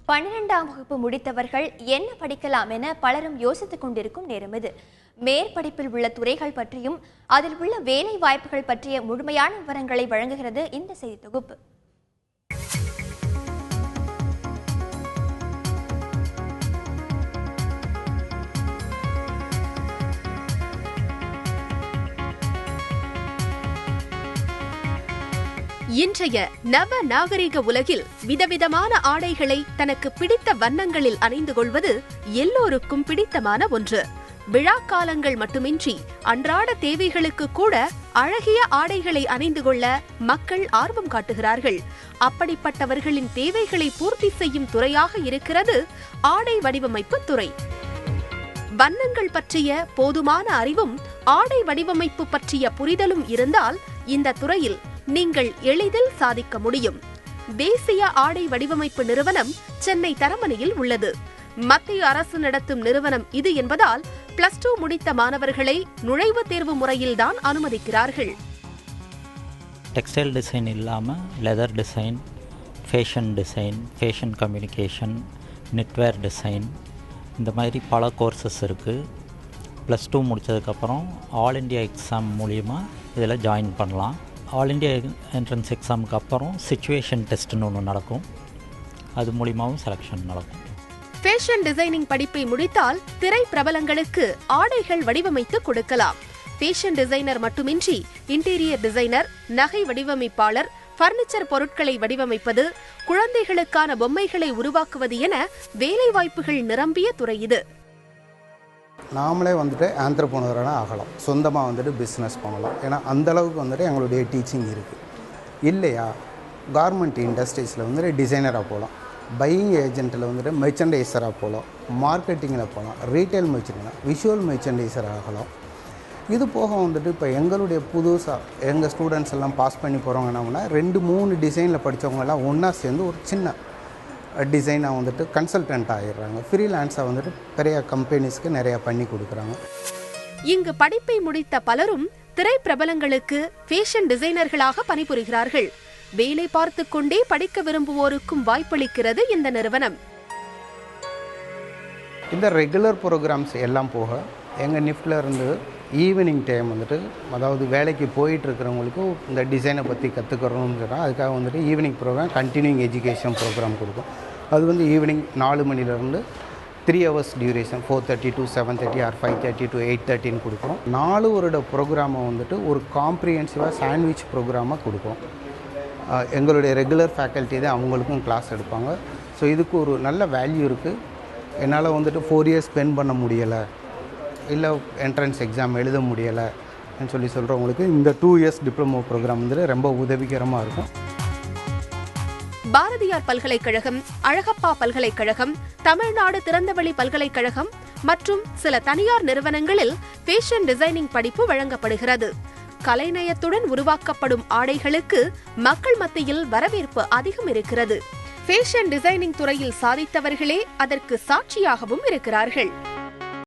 12ஆம் வகுப்பு முடித்தவர்கள் என்ன படிக்கலாம் என பலரும் யோசித்துக் கொண்டிருக்கும் நேரம் இது. மேற்படிப்பில் உள்ள துறைகள் பற்றியும் அதில் உள்ள வேலை வாய்ப்புகள் பற்றிய முழுமையான விவரங்களை வழங்குகிறது இந்த செய்தி தொகுப்பு. இன்றைய நவ நாகரிக உலகில் விதவிதமான ஆடைகளை தனக்கு பிடித்த வண்ணங்களில் அணிந்து கொள்வது எல்லோருக்கும் பிடித்தமான ஒன்று. விழாக்காலங்கள் மட்டுமின்றி அன்றாட தேவைகளுக்கு கூட அழகிய ஆடைகளை அணிந்து கொள்ள மக்கள் ஆர்வம் காட்டுகிறார்கள். அப்படிப்பட்டவர்களின் தேவைகளை பூர்த்தி செய்யும் துறையாக இருக்கிறது ஆடை வடிவமைப்பு துறை. வண்ணங்கள் பற்றிய போதுமான அறிவும் ஆடை வடிவமைப்பு பற்றிய புரிதலும் இருந்தால் இந்த துறையில் நீங்கள் எளிதில் சாதிக்க முடியும். தேசிய ஆடை வடிவமைப்பு நிறுவனம் சென்னை தரமணியில் உள்ளது. மத்திய அரசு நடத்தும் நிறுவனம் இது என்பதால் +2 முடித்த மாணவர்களை நுழைவுத் தேர்வு முறையில்தான் அனுமதிக்கிறார்கள். டெக்ஸ்டைல் டிசைன் இல்லாமல் leather design, fashion design, fashion communication, knitwear design, இந்த மாதிரி பல கோர்சஸ் இருக்குது. +2 முடித்ததுக்கப்புறம் ஆல் இண்டியா எக்ஸாம் மூலிமா இதில் ஜாயின் பண்ணலாம். ஆல் இண்டியா என்ட்ரன்ஸ் எக்ஸாமுக்கு அப்புறம் சிச்சுவேஷன் டெஸ்ட்னு ஒன்று நடக்கும். அது மூலிமாவும் செலெக்ஷன் நடக்கும். ஃபேஷன் டிசைனிங் படிப்பை முடித்தால் திரை பிரபலங்களுக்கு ஆடைகள் வடிவமைத்து கொடுக்கலாம். ஃபேஷன் டிசைனர் மட்டுமின்றி இன்டீரியர் டிசைனர், நகை வடிவமைப்பாளர், பர்னிச்சர் பொருட்களை வடிவமைப்பது, குழந்தைகளுக்கான பொம்மைகளை உருவாக்குவது என வேலைவாய்ப்புகள் நிரம்பிய துறை இது. நாமளே ஆந்திரப்ரனராக ஆகலாம், சொந்தமாக பிஸ்னஸ் பண்ணலாம். ஏன்னா அந்தளவுக்கு எங்களுடைய டீச்சிங் இருக்குது. இல்லையா கார்மெண்ட் இண்டஸ்ட்ரீஸில் டிசைனராக போகலாம், பையிங் ஏஜென்ட்டில் மெர்ச்சன்டைசராக போகலாம், மார்க்கெட்டிங்கில் போகலாம், ரீட்டைல் மெர்ச்சன்டைசர், விஷுவல் மெர்ச்சன்டைசர் ஆகலாம். இது போக இப்போ எங்களுடைய புதுசாக எங்கள் ஸ்டூடெண்ட்ஸ் எல்லாம் பாஸ் பண்ணி போகிறவங்கன்னா 2-3 டிசைனில் படித்தவங்கெல்லாம் ஒன்றா சேர்ந்து ஒரு சின்ன டிசைனாக கன்சல்டன்ட் ஆகிடுறாங்க. ஃப்ரீலான்ஸாக பெரிய கம்பெனிஸ்க்கு நிறையா பண்ணி கொடுக்குறாங்க. இங்கு படிப்பை முடித்த பலரும் திரை பிரபலங்களுக்கு ஃபேஷன் டிசைனர்களாக பணிபுரிகிறார்கள். வேலை பார்த்து கொண்டே படிக்க விரும்புவோருக்கும் வாய்ப்பளிக்கிறது இந்த நிறுவனம். இந்த ரெகுலர் ப்ரோக்ராம்ஸ் எல்லாம் போக எங்கள் நிஃப்டில் இருந்து ஈவினிங் டைம் அதாவது வேலைக்கு போயிட்டுருக்கிறவங்களுக்கு இந்த டிசைனை பற்றி கற்றுக்கிறோம்னு சொன்னால் அதுக்காக evening programme continuing education programme கொடுக்கும். அது ஈவினிங் 4 மணிலேருந்து 3 hours duration, 4:30 to 7:30 or 5:30 to 8:30 கொடுக்குறோம். 4 வருட ப்ரோக்ராமை ஒரு காம்ப்ரிஹென்சிவாக சாண்ட்விச் ப்ரோக்ராமாக கொடுக்கும். எங்களுடைய ரெகுலர் ஃபேக்கல்ட்டி தான் அவங்களுக்கும் கிளாஸ் எடுப்பாங்க. ஸோ இதுக்கு ஒரு நல்ல வேல்யூ இருக்குது. என்னால் 4 years ஸ்பெண்ட் பண்ண முடியலை, இல்லை என்ட்ரன்ஸ் எக்ஸாம் எழுத முடியலைன்னு சொல்கிறவங்களுக்கு இந்த 2 years டிப்ளமோ ப்ரோக்ராம் ரொம்ப உதவிகரமாக இருக்கும். பாரதியார் பல்கலைக்கழகம், அழகப்பா பல்கலைக்கழகம், தமிழ்நாடு திறந்தவெளி பல்கலைக்கழகம் மற்றும் சில தனியார் நிறுவனங்களில் ஃபேஷன் டிசைனிங் படிப்பு வழங்கப்படுகிறது. கலைநயத்துடன் உருவாக்கப்படும் ஆடைகளுக்கு மக்கள் மத்தியில் வரவேற்பு அதிகம் இருக்கிறது. ஃபேஷன் டிசைனிங் துறையில் சாதித்தவர்களே அதற்கு சாட்சியாகவும் இருக்கிறார்கள்.